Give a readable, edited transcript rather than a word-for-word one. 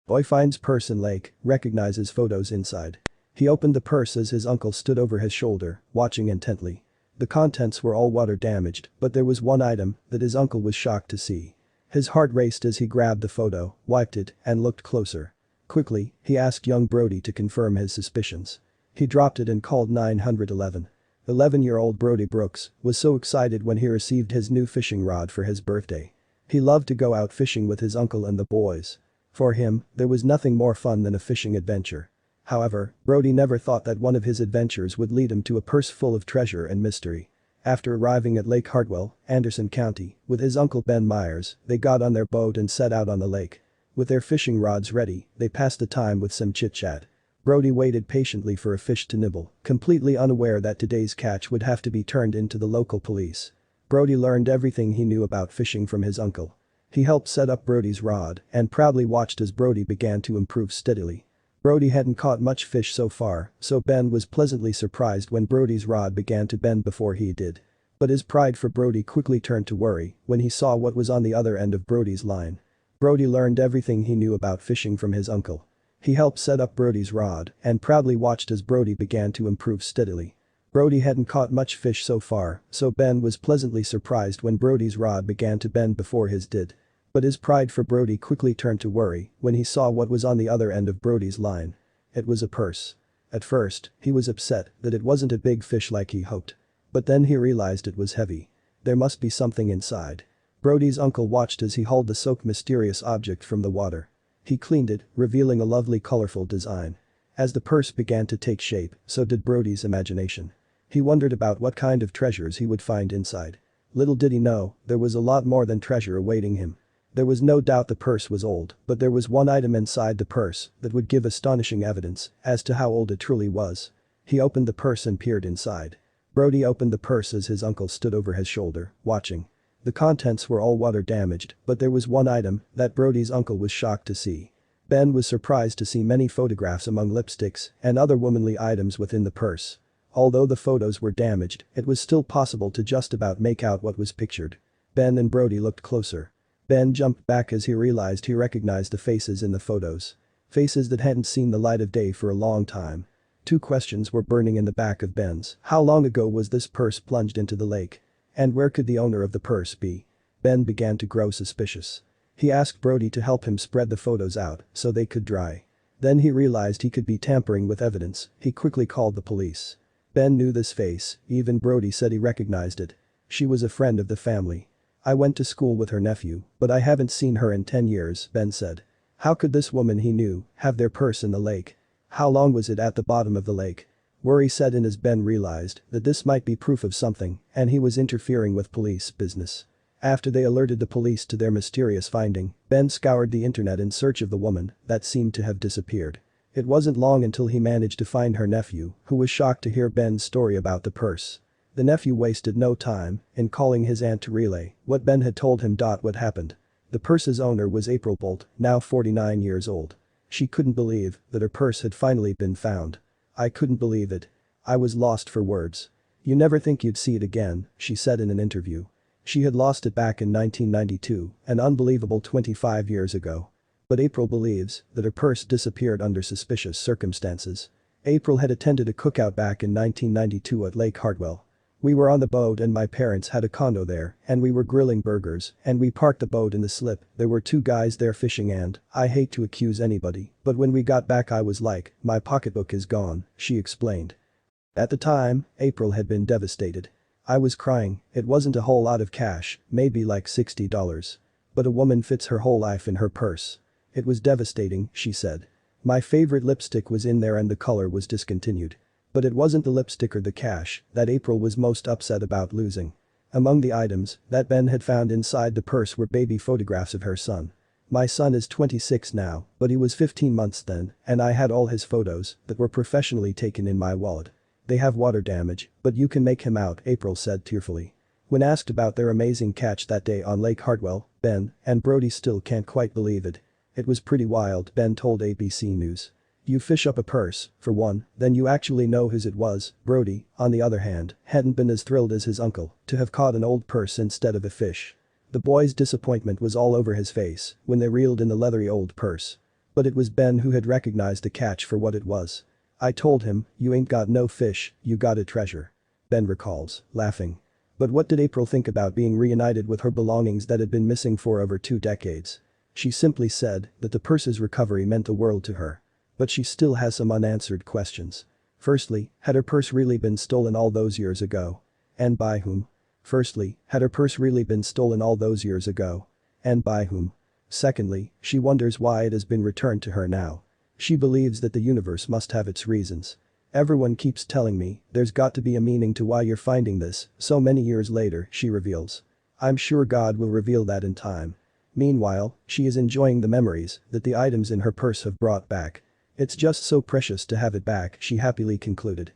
Boy finds purse in lake, recognizes photos inside. He opened the purse as his uncle stood over his shoulder, watching intently. The contents were all water damaged, but there was one item that his uncle was shocked to see. His heart raced as he grabbed the photo, wiped it, and looked closer. Quickly, he asked young Brodie to confirm his suspicions. He dropped it and called 911. 11-year-old Brodie Brooks was so excited when he received his new fishing rod for his birthday. He loved to go out fishing with his uncle and the boys. For him, there was nothing more fun than a fishing adventure. However, Brodie never thought that one of his adventures would lead him to a purse full of treasure and mystery. After arriving at Lake Hartwell, Anderson County, with his uncle Ben Myers, they got on their boat and set out on the lake. With their fishing rods ready, they passed the time with some chit-chat. Brodie waited patiently for a fish to nibble, completely unaware that today's catch would have to be turned into the local police. Brodie learned everything he knew about fishing from his uncle. He helped set up Brodie's rod and proudly watched as Brodie began to improve steadily. Brodie hadn't caught much fish so far, so Ben was pleasantly surprised when Brodie's rod began to bend before he did. But his pride for Brodie quickly turned to worry when he saw what was on the other end of Brodie's line. Brodie learned everything he knew about fishing from his uncle. He helped set up Brodie's rod and proudly watched as Brodie began to improve steadily. Brodie hadn't caught much fish so far, so Ben was pleasantly surprised when Brodie's rod began to bend before his did. But his pride for Brodie quickly turned to worry when he saw what was on the other end of Brodie's line. It was a purse. At first, he was upset that it wasn't a big fish like he hoped. But then he realized it was heavy. There must be something inside. Brodie's uncle watched as he hauled the soaked mysterious object from the water. He cleaned it, revealing a lovely colorful design. As the purse began to take shape, so did Brodie's imagination. He wondered about what kind of treasures he would find inside. Little did he know, there was a lot more than treasure awaiting him. There was no doubt the purse was old, but there was one item inside the purse that would give astonishing evidence as to how old it truly was. He opened the purse and peered inside. Brodie opened the purse as his uncle stood over his shoulder, watching. The contents were all water damaged, but there was one item that Brodie's uncle was shocked to see. Ben was surprised to see many photographs among lipsticks and other womanly items within the purse. Although the photos were damaged, it was still possible to just about make out what was pictured. Ben and Brodie looked closer. Ben jumped back as he realized he recognized the faces in the photos. Faces that hadn't seen the light of day for a long time. Two questions were burning in the back of Ben's. How long ago was this purse plunged into the lake? And where could the owner of the purse be? Ben began to grow suspicious. He asked Brodie to help him spread the photos out so they could dry. Then he realized he could be tampering with evidence. He quickly called the police. Ben knew this face, even Brodie said he recognized it. She was a friend of the family. I went to school with her nephew, but I haven't seen her in 10 years, Ben said. How could this woman he knew have their purse in the lake? How long was it at the bottom of the lake? Worry set in as Ben realized that this might be proof of something and he was interfering with police business. After they alerted the police to their mysterious finding, Ben scoured the internet in search of the woman that seemed to have disappeared. It wasn't long until he managed to find her nephew, who was shocked to hear Ben's story about the purse. The nephew wasted no time in calling his aunt to relay what Ben had told him. What happened. The purse's owner was April Bolt, now 49 years old. She couldn't believe that her purse had finally been found. I couldn't believe it. I was lost for words. You never think you'd see it again, she said in an interview. She had lost it back in 1992, an unbelievable 25 years ago. But April believes that her purse disappeared under suspicious circumstances. April had attended a cookout back in 1992 at Lake Hartwell. We were on the boat and my parents had a condo there and we were grilling burgers and we parked the boat in the slip. There were two guys there fishing and I hate to accuse anybody, but when we got back I was like, my pocketbook is gone, she explained. At the time, April had been devastated. I was crying, it wasn't a whole lot of cash, maybe like $60. But a woman fits her whole life in her purse. It was devastating, she said. My favorite lipstick was in there and the color was discontinued. But it wasn't the lipstick or the cash that April was most upset about losing. Among the items that Ben had found inside the purse were baby photographs of her son. My son is 26 now, but he was 15 months then, and I had all his photos that were professionally taken in my wallet. They have water damage, but you can make him out, April said tearfully. When asked about their amazing catch that day on Lake Hartwell, Ben and Brodie still can't quite believe it. It was pretty wild, Ben told ABC News. You fish up a purse, for one, then you actually know whose it was. Brodie, on the other hand, hadn't been as thrilled as his uncle to have caught an old purse instead of a fish. The boy's disappointment was all over his face when they reeled in the leathery old purse. But it was Ben who had recognized the catch for what it was. I told him, "You ain't got no fish, you got a treasure." Ben recalls, laughing. But what did April think about being reunited with her belongings that had been missing for over 2 decades? She simply said that the purse's recovery meant the world to her. But she still has some unanswered questions. Firstly, had her purse really been stolen all those years ago? And by whom? Firstly, had her purse really been stolen all those years ago? And by whom? Secondly, she wonders why it has been returned to her now. She believes that the universe must have its reasons. Everyone keeps telling me there's got to be a meaning to why you're finding this, so many years later, she reveals. I'm sure God will reveal that in time. Meanwhile, she is enjoying the memories that the items in her purse have brought back. It's just so precious to have it back, she happily concluded.